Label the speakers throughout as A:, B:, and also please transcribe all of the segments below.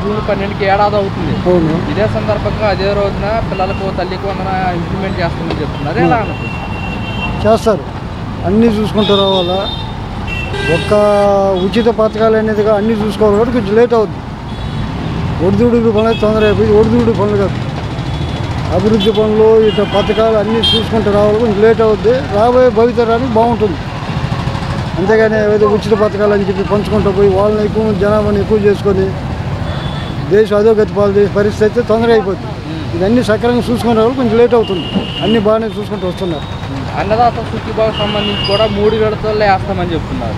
A: June 12కి ఏడాది అవుతుంది. ఇదే సందర్భంగా అదే రోజున పిల్లలకు తల్లికి వందన ఇంప్లిమెంట్ చేస్తామని చెప్తున్నారు. ఎలా అనుకుంటుంది?
B: చేస్తారు, అన్నీ చూసుకుంటూ రావాలా. ఒక్క ఉచిత పథకాలు అనేదిగా అన్నీ చూసుకోవాలి కాబట్టి కొంచెం లేట్ అవుతుంది. ఒడిదుడుకు పనులు తొందర అయిపోయి ఒడిదుడుకు పనులు కాదు, అభివృద్ధి పనులు ఇట్లా పథకాలు అన్నీ చూసుకుంటూ రావాలి. కొంచెం లేట్ అవుద్ది, రాబోయే భవితరానికి బాగుంటుంది. అంతేగాని ఏదో ఉచిత పథకాలు అని చెప్పి పంచుకుంటూ పోయి వాళ్ళని ఎక్కువ జనాభాని ఎక్కువ చేసుకొని దేశం అధోగతి పాలు చేసే పరిస్థితి అయితే తొందరగా అయిపోతుంది. ఇదన్నీ సక్రమంగా చూసుకునే వాళ్ళు కొంచెం లేట్ అవుతుంది, అన్నీ బాగానే చూసుకుంటూ వస్తున్నారు.
A: అన్నదాత సుఖీభావకు సంబంధించి కూడా 3 విడతల్లో వేస్తామని చెప్తున్నారు.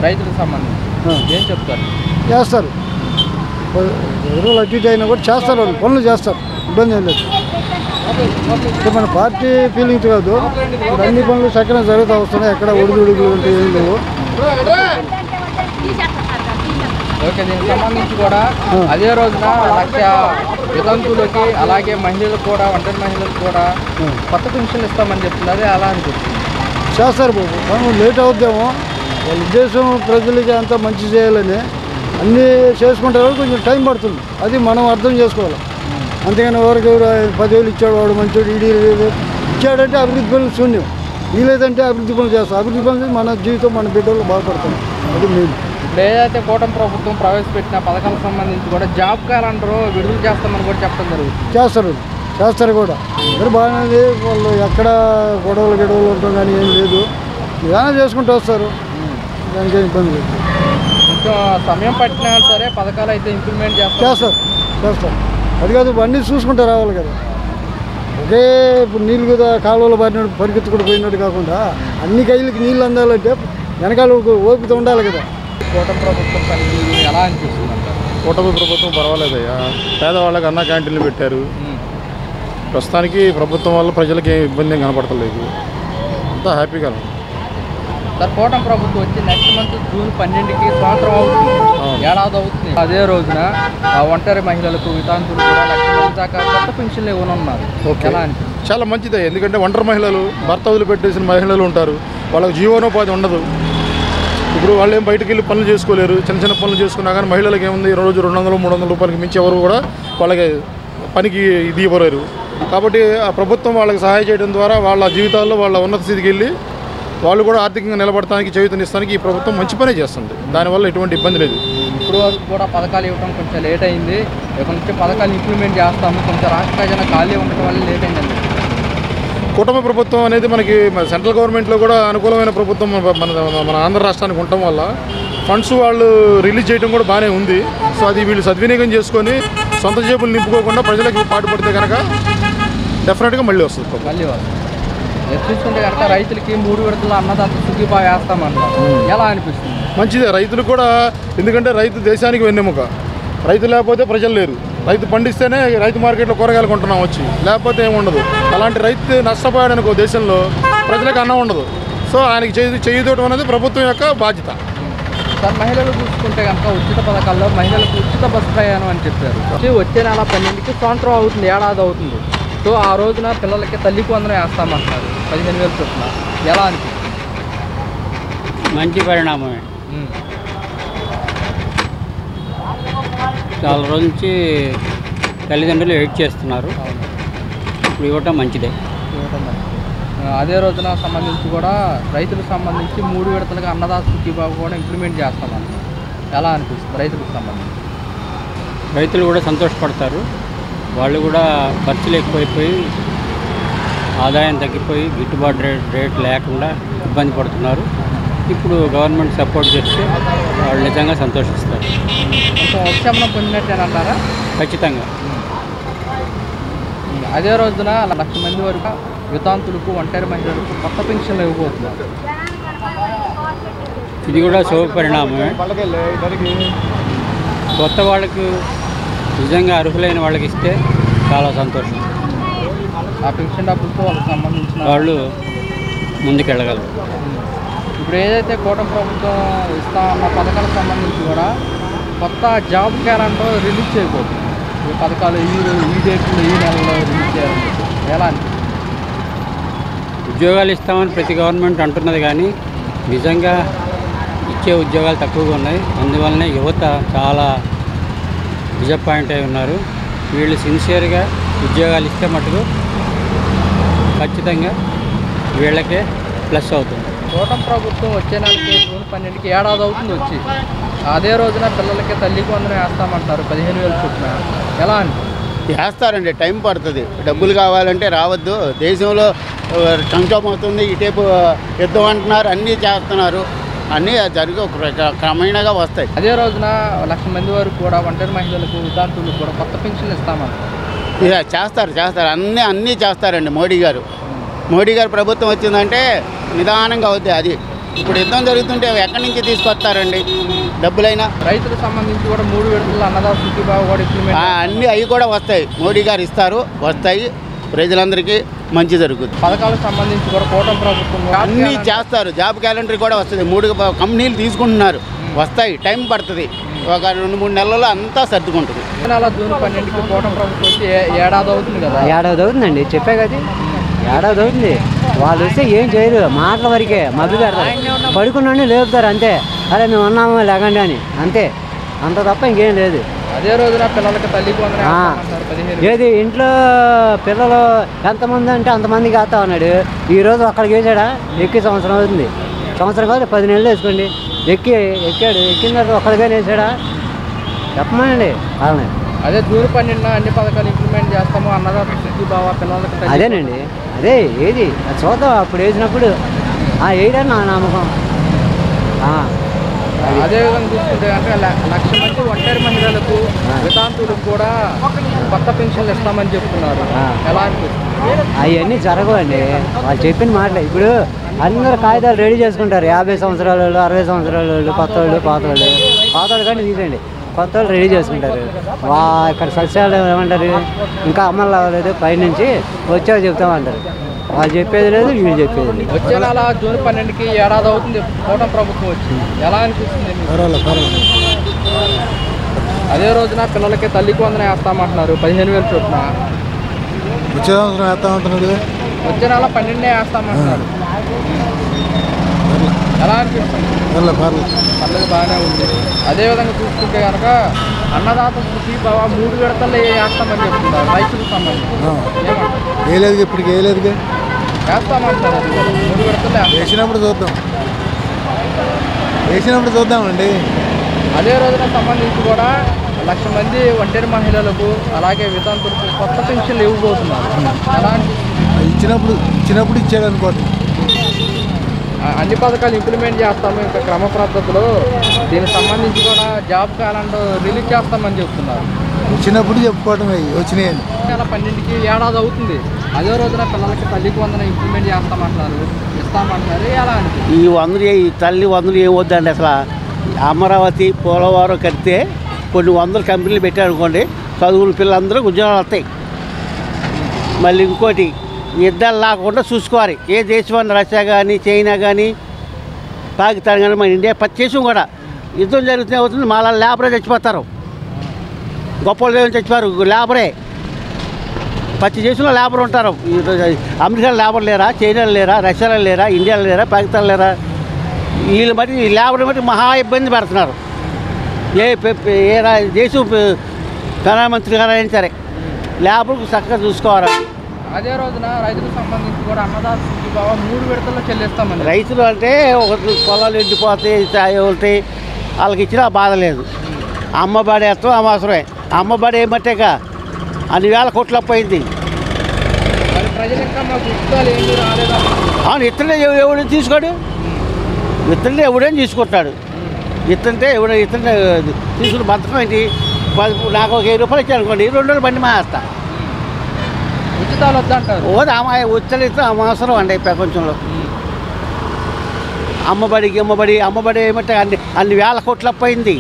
A: రైతులకు సంబంధించి ఏం చెప్తారు?
B: చేస్తారు, ఎరువులు అటు ఇటు అయినా కూడా చేస్తారు, వాళ్ళు పనులు చేస్తారు, ఇబ్బంది ఏం లేదు. మన పార్టీ ఫీలింగ్స్ కాదు, ఇప్పుడు అన్ని పనులు సక్రమంగా జరుగుతూ వస్తున్నాయి, ఎక్కడ ఒడిదుడుకులు అంటే ఏం లేవు.
A: ఓకే, దీనికి సంబంధించి కూడా అదే రోజున 1,00,000 వితంతువులకి అలాగే మహిళలకు కూడా, ఒంటరి మహిళలకు కూడా కొత్త పెన్షన్లు ఇస్తామని చెప్తున్నారు. అదే అలా అనిపిస్తుంది.
B: చేస్తారు బాబు, మనం లేట్ అవుద్దామో, వాళ్ళ ఉద్దేశం ప్రజలకి అంతా మంచి చేయాలని అన్నీ చేసుకుంటారు, కొంచెం టైం పడుతుంది, అది మనం అర్థం చేసుకోవాలి. అంతేగాని ఎవరికి 10,000 ఇచ్చాడు వాడు మంచోడు, ఈడీ ఇచ్చాడంటే అభివృద్ధి పనులు శూన్యం, ఈ లేదంటే అభివృద్ధి పనులు చేస్తాం. అభివృద్ధి పనులు మన జీవితం మన బిడ్డలు బాగుపడతాం, అది మెయిన్.
A: ఇప్పుడు ఏదైతే కూటమి ప్రభుత్వం ప్రవేశపెట్టిన పథకాలకు సంబంధించి కూడా జాబ్ క్యాలెండర్ విడుదల చేస్తామని కూడా చెప్పడం జరుగుతుంది. చేస్తారు కూడా, అందరూ బాగానే, వాళ్ళు ఎక్కడ గొడవలు ఉంటాం కానీ ఏం లేదు, ఏదైనా చేసుకుంటూ వస్తారు, దానికి ఏం ఇబ్బంది లేదు. కొంచెం సమయం పట్టినా సరే పథకాలు అయితే ఇంప్లిమెంట్
B: చేస్తారు. అది కాదు, అన్నీ చూసుకుంటూ రావాలి కదా. ఒకే ఇప్పుడు నీళ్ళు కదా కాలువలో పారినట్టు పరిగెత్తుకుంటూ పోయినట్టు కాకుండా అన్ని కైలకి నీళ్ళు అందాలంటే వెనకాల ఓపిక ఉండాలి కదా.
A: కూటమి ప్రభుత్వం పని ఎలా అనిపిస్తుంది?
C: కూటమి ప్రభుత్వం పర్వాలేదయ్యా, పేదవాళ్ళకి అన్న క్యాంటీన్లు పెట్టారు. ప్రస్తుతానికి ప్రభుత్వం వల్ల ప్రజలకి ఏం ఇబ్బంది కనపడతలేదు, అంతా హ్యాపీగా.
A: సార్, కూటమి ప్రభుత్వం వచ్చి నెక్స్ట్ మంత్ జూన్ 12కి సంవత్సరం అవుతుంది, ఏడాది అవుతుంది. అదే రోజున ఒంటరి మహిళలకు వితాంతులు కూడా 1,00,000 మంది దాకా కొత్త పెన్షన్లు ఇవ్వనున్నారు. ఎలా అనిపిస్తుంది?
C: చాలా మంచిదే, ఎందుకంటే ఒంటరి మహిళలు, భర్త వదిలిపెట్టేసిన మహిళలు ఉంటారు, వాళ్ళకి జీవనోపాధి ఉండదు. ఇప్పుడు వాళ్ళు ఏం బయటకు వెళ్ళి పనులు చేసుకోలేరు, చిన్న పనులు చేసుకున్నా కానీ మహిళలకు ఏముంది, రోజు 200-300 రూపాయలకి మించి ఎవరు కూడా వాళ్ళకి పనికి ఇది ఇవ్వలేరు. కాబట్టి ఆ ప్రభుత్వం వాళ్ళకి సహాయం చేయడం ద్వారా వాళ్ళ జీవితాల్లో వాళ్ళ ఉన్నత స్థితికి వెళ్ళి వాళ్ళు కూడా ఆర్థికంగా నిలబడటానికి చేయూతనిస్తానికి ఈ ప్రభుత్వం మంచి పనే చేస్తుంది, దానివల్ల ఎటువంటి ఇబ్బంది లేదు.
A: ఇప్పుడు వరకు కూడా పథకాలు ఇవ్వడం కొంచెం లేట్ అయింది, ఇక్కడ నుంచి పథకాలు ఇంప్లిమెంట్ చేస్తాము, కొంచెం రాష్ట్ర ఖజానా ఖాళీ ఉండటం వల్ల లేట్ అయిందండి.
C: కూటమి ప్రభుత్వం అనేది మనకి సెంట్రల్ గవర్నమెంట్లో కూడా అనుకూలమైన ప్రభుత్వం మన ఆంధ్ర రాష్ట్రానికి ఉండటం వల్ల ఫండ్స్ వాళ్ళు రిలీజ్ చేయడం కూడా బాగానే ఉంది. సో అది వీళ్ళు సద్వినియోగం చేసుకొని సొంత జేబులు నింపుకోకుండా ప్రజలకు పాటుపడితే కనుక డెఫినెట్గా మళ్ళీ వస్తుంది.
A: చూసుకుంటే కనుక రైతులకి 3 విడతల అన్నదాత సుఖీభావ వేస్తామన్నారు. ఎలా అనిపిస్తుంది?
C: మంచిదే, రైతులు కూడా, ఎందుకంటే రైతు దేశానికి వెన్నెముక, రైతు లేకపోతే ప్రజలు లేరు. రైతు పండిస్తేనే రైతు మార్కెట్లో కూరగాయలు కొంటున్నాం వచ్చి, లేకపోతే ఏముండదు. అలాంటి రైతు నష్టపోయాడు అనుకో దేశంలో, ప్రజలకు అన్నం ఉండదు. సో ఆయనకి చేయుతోటం అనేది ప్రభుత్వం యొక్క బాధ్యత.
A: సార్, మహిళలు చూసుకుంటే కనుక ఉచిత పథకాల్లో మహిళలకు ఉచిత బస్సు ప్రయాణం అని చెప్పారు. వచ్చే నెల 12కి సంవత్సరం అవుతుంది, ఏడాది అవుతుంది. సో ఆ రోజున పిల్లలకి తల్లికి వందనం వేస్తామంటున్నారు, 15,000 చొప్పున. ఎలా అనిపిస్తుంది?
D: మంచి పరిణామమే. చాలా రోజుల నుంచి తల్లిదండ్రులు వెయిట్ చేస్తున్నారు, ఇప్పుడు ఇవ్వటం మంచిదే.
A: అదే రోజున సంబంధించి కూడా రైతులకు సంబంధించి 3 విడతలుగా అన్నదాత సుఖీభావ కూడా ఇంప్లిమెంట్ చేస్తామన్నారు. ఎలా అనిపిస్తుంది రైతులకు సంబంధించి?
D: రైతులు కూడా సంతోషపడతారు, వాళ్ళు కూడా ఖర్చులు ఎక్కువైపోయి ఆదాయం తగ్గిపోయి గిట్టుబాటు రేట్ లేకుండా ఇబ్బంది పడుతున్నారు. ఇప్పుడు గవర్నమెంట్ సపోర్ట్ చేస్తే వాళ్ళు నిజంగా సంతోషిస్తారు.
A: ఉపశమనం పొందినట్టేనంటారా?
D: ఖచ్చితంగా.
A: అదే రోజున 1,00,000 మంది వరకు వితాంతులకు, ఒంటరి మహిళలకు కొత్త పెన్షన్లు ఇవ్వబోతున్నారు.
D: ఇది కూడా శుభ పరిణామమే. కొత్త వాళ్ళకు నిజంగా అర్హులైన వాళ్ళకి ఇస్తే చాలా సంతోషం.
A: ఆ పెన్షన్ డబ్బులతో వాళ్ళకి సంబంధించిన
D: వాళ్ళు ముందుకెళ్ళగలరు.
A: ఇప్పుడు ఏదైతే కూటమి ప్రభుత్వం ఇస్తామన్న పథకాలకు సంబంధించి కూడా కొత్త జాబ్ క్యాలెండర్ రిలీజ్ చేయబోతుంది. ఈ పథకాలు ఈ డేట్లో ఈ నెలలో రిలీజ్ చేయాలని. ఎలా అనిపిస్తుంది?
D: ఉద్యోగాలు ఇస్తామని ప్రతి గవర్నమెంట్ అంటున్నది, కానీ నిజంగా ఇచ్చే ఉద్యోగాలు తక్కువగా ఉన్నాయి. అందువల్లనే యువత చాలా డిసప్పాయింట్ అయి ఉన్నారు. వీళ్ళు సిన్సియర్గా ఉద్యోగాలు ఇస్తే మటుకు ఖచ్చితంగా వీళ్ళకే ప్లస్ అవుతుంది.
A: కూటమి ప్రభుత్వం వచ్చే నెలకి జూన్ 12కి ఏడాది అవుతుంది వచ్చి, అదే రోజున పిల్లలకి తల్లికి వందనం వేస్తామంటారు 15,000 చొప్పున. ఎలా అని
E: వేస్తారండి, టైం పడుతుంది. డబ్బులు కావాలంటే రావద్దు. దేశంలో సంక్షోభం అవుతుంది, ఇటేపు యుద్ధం అంటున్నారు, అన్నీ చేస్తున్నారు, అన్నీ జరిగి క్రమేణాగా వస్తాయి.
A: అదే రోజున 1,00,000 మంది వరకు కూడా ఒంటరి మహిళలకు విద్యార్థులకు కూడా కొత్త పెన్షన్లు ఇస్తామంటారు.
E: ఇక చేస్తారు అన్నీ చేస్తారండి. మోడీ గారు ప్రభుత్వం వచ్చిందంటే నిదానంగా అవుద్ది. అది ఇప్పుడు యుద్ధం జరుగుతుంటే ఎక్కడి నుంచి తీసుకొస్తారండి డబ్బులైనా?
A: రైతులకు సంబంధించి కూడా 3 విడతలు అన్నదాత సుఖీభావ కూడా ఇంప్లిమెంట్
E: అన్నీ అవి కూడా వస్తాయి. మోడీ గారు ఇస్తారు, వస్తాయి, ప్రజలందరికీ మంచి జరుగుతుంది.
A: పథకాలకు సంబంధించి కూడా కూటమి ప్రభుత్వం
E: అన్నీ చేస్తారు. జాబ్ క్యాలెండర్ కూడా వస్తుంది. 3 కంపెనీలు తీసుకుంటున్నారు, వస్తాయి. టైం పడుతుంది, ఒక 2-3 నెలల్లో అంతా సర్దుకుంటుంది.
A: జూన్ 12కి కూటమి ప్రభుత్వం వచ్చి ఏడాది అవుతుంది కదా.
F: ఏడాది అవుతుందండి, చెప్పే కదా, ఏడాది అవుతుంది. వాళ్ళు వస్తే ఏం చేయరు, మాటల వరకే మభ్య పెడతారు, పడుకున్నాను లేపుతారు అంతే. అరే మేము ఉన్నాము లేకండి అని, అంతే, అంత తప్ప ఇంకేం లేదు.
A: అదే రోజున పిల్లలకి తల్లికి వందనం వేస్తామంటారు 15,000.
F: ఏది ఇంట్లో పిల్లలు ఎంతమంది అంటే అంతమందికి వేస్తా ఉన్నాడు. ఈరోజు అక్కడికి వేసాడా? ఎక్కి సంవత్సరం అవుతుంది. సంవత్సరం కాదు 10 నెలలు వేసుకోండి. ఎక్కిన తర్వాత ఒక్కడికైనా వేసాడా? చెప్పమనండి వాళ్ళని.
A: అదే జూన్ 12న అన్ని పథకాలు ఇంప్లిమెంట్ చేస్తాము, అన్నదాత సుఖీభావ పిల్లలకి
F: అదేనండి, అదే ఏది అది చూద్దాం అప్పుడు వేసినప్పుడు వేయడానికి నా నమ్మకం.
A: అదేవిధంగా చూసుకుంటే కనుక 1,00,000 మంది ఒంటరి మహిళలకు వితాంతులకు కూడా కొత్త పెన్షన్లు ఇస్తామని చెప్తున్నారు. ఎలా అనిపిస్తుంది?
F: అవన్నీ జరగవండి, వాళ్ళు చెప్పిన మాటలే. ఇప్పుడు అందరూ కాగితాలు రెడీ చేసుకుంటారు. 50 సంవత్సరాల వాళ్ళు, 60 సంవత్సరాల వాళ్ళు, కొత్త వాళ్ళు, పాత వాళ్ళు కానీ తీసేయండి, కొత్త వాళ్ళు రెడీ చేసుకుంటారు. ఇక్కడ సస్యాలు ఏమంటారు, ఇంకా అమలు అవ్వలేదు, పైనుంచి వచ్చాక చెప్తామంటారు. వాళ్ళు చెప్పేది లేదు, వీళ్ళు చెప్పేది లేదు.
A: వచ్చే నెల జూన్ 12కి ఏడాది అవుతుంది కూటమి ప్రభుత్వం వచ్చి. ఎలా అనిపిస్తుంది? అదే రోజున పిల్లలకి తల్లికి వందనం వేస్తామంటున్నారు 15,000 చొప్పున.
B: వచ్చే సంవత్సరం వేస్తామంటున్నాడు.
A: వచ్చే నెల 12నే వేస్తామంటున్నారు. ఎలా అనిపిస్తుంది? పర్లేదు, బాగానే ఉంది. అదేవిధంగా చూసుకుంటే కనుక అన్నదాత సుఖీభావ 3 విడతల్లో వేస్తామని చెప్తున్నారు రైతులకు సంబంధించి.
B: వేయలేదు, ఇప్పటికి వేయలేదుగా,
A: వేస్తామంటున్నారు. 3 విడతల్లో
B: వేసినప్పుడు చూద్దామండి.
A: అదే రోజున సంబంధించి కూడా 1,00,000 మంది ఒంటరి మహిళలకు అలాగే వితంతులకు కొత్త పెన్షన్లు ఇవ్వబోతున్నారు. అలాంటి
B: ఇచ్చినప్పుడు ఇచ్చాడు అనుకోండి.
A: అన్ని పథకాలు ఇంప్లిమెంట్ చేస్తాము, ఇంకా క్రమ పద్ధతిలో దీనికి సంబంధించి కూడా జాబ్ క్యాలెండర్ రిలీజ్ చేస్తామని చెప్తున్నారు.
B: వచ్చినప్పుడు చెప్పుకోవటం వచ్చినాయి.
A: 12కి ఏడాది అవుతుంది. అదే రోజున పిల్లలకి తల్లికి వందనం ఇంప్లిమెంట్ చేస్తామంటున్నారు, ఇస్తామంటున్నారు. ఎలా అనిపిస్తుంది?
E: ఈ తల్లి వందలు ఏం వద్దండి. అసలు అమరావతి, పోలవరం కడితే కొన్ని వందల కంపెనీలు పెట్టారనుకోండి, చదువుల పిల్లలందరూ ఉద్యోగాలు వస్తాయి. మళ్ళీ ఇంకోటి, యుద్ధాలు లేకుండా చూసుకోవాలి. ఏ దేశం, రష్యా కానీ, చైనా కానీ, పాకిస్తాన్ కానీ, మన ఇండియా ప్రతి దేశం కూడా యుద్ధం జరుగుతూనే అవుతుంది. మళ్ళీ లేబరే చచ్చిపోతారు, గొప్ప వాళ్ళు చచ్చిపోరు, లేబరే. ప్రతి దేశంలో లేబర్ ఉంటారు. అమెరికాలో లేబర్ లేరా, చైనాలో లేరా, రష్యాలో లేరా, ఇండియాలో లేరా, పాకిస్తాన్ లేరా? వీళ్ళు బట్టి ఈ లేబర్ బట్టి మహా ఇబ్బంది పెడుతున్నారు. ఏ దేశం ప్రధానమంత్రి గారు అయినా సరే లేబర్కు చక్కగా చూసుకోవాలి.
A: అదే రోజున రైతులకు సంబంధించి కూడా అన్నదాత సుఖీభావ 3 విడతల్లో చెల్లిస్తామని.
E: రైతులు అంటే ఒక పొలాలు ఎండిపోతాయి, ఉంటాయి, వాళ్ళకి ఇచ్చినా బాధ లేదు. అమ్మబడి వేస్తాం, అవసరమే. అమ్మబడి ఏమంటేగా అన్ని వేల కోట్లు అప్పయింది. అవును, ఇతరులే ఎవడైనా తీసుకోడు, ఇతరులే ఎవడైనా తీసుకుంటాడు. ఇతరుంటే ఇతరుని తీసుకుని బతకం ఏంటి? నాకు ఒక 1000 రూపాయలు ఇచ్చాను అనుకోండి, 2 రోజులు బండి మాస్తా.
A: ఉచితాలు వద్దంటారు.
E: ఉచితాలు ఇస్తే అవసరం అండి ప్రపంచంలో. అమ్మబడి ఏమంటే అన్ని వేల కోట్లు అప్పయింది.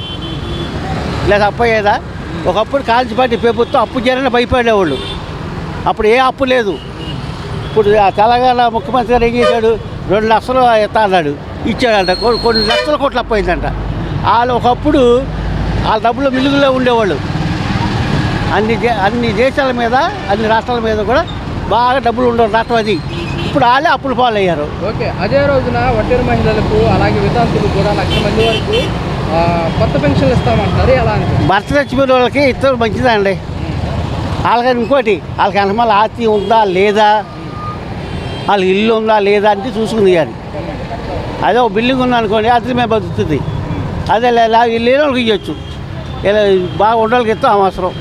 E: లేదా అప్పయ్యేదా? ఒకప్పుడు కాల్చిపాటి ప్రభుత్వం అప్పు చేయాలని భయపడేవాళ్ళు. అప్పుడు ఏ అప్పు లేదు. ఇప్పుడు తెలంగాణ ముఖ్యమంత్రి గారు ఏం చేశాడు? 2 లక్షలు ఎత్తా అన్నాడు, ఇచ్చాడంట. కొన్ని లక్షల కోట్లు అప్పయిందంట. వాళ్ళు ఒకప్పుడు వాళ్ళ డబ్బులు మిలుగులో ఉండేవాళ్ళు. అన్ని దేశాల మీద, అన్ని రాష్ట్రాల మీద కూడా బాగా డబ్బులు ఉండవు రాష్ట్రం. అది ఇప్పుడు వాళ్ళే అప్పులు పాలయ్యారు.
A: ఓకే, అదే రోజున ఒంటరి మహిళలకు అలాగే వితంతులకు కూడా 1,00,000 మంది వరకు కొత్త పెన్షన్లు ఇస్తామంటారు ఎలా అని
E: భర్త చచ్చిపోయిన వాళ్ళకి ఇద్దరు మంచిదండి. వాళ్ళకి ఇంకోటి వాళ్ళకి వెనకమాల ఆస్తి ఉందా లేదా, వాళ్ళకి ఇల్లు ఉందా లేదా అంటే చూసుకుని కానీ అదే ఒక బిల్డింగ్ ఉందనుకోండి అది మేము బతుకుతుంది. అదే లేని వాళ్ళకి ఇవ్వచ్చు, ఇలా బాగా ఉండడానికి ఇస్తాం అవసరం.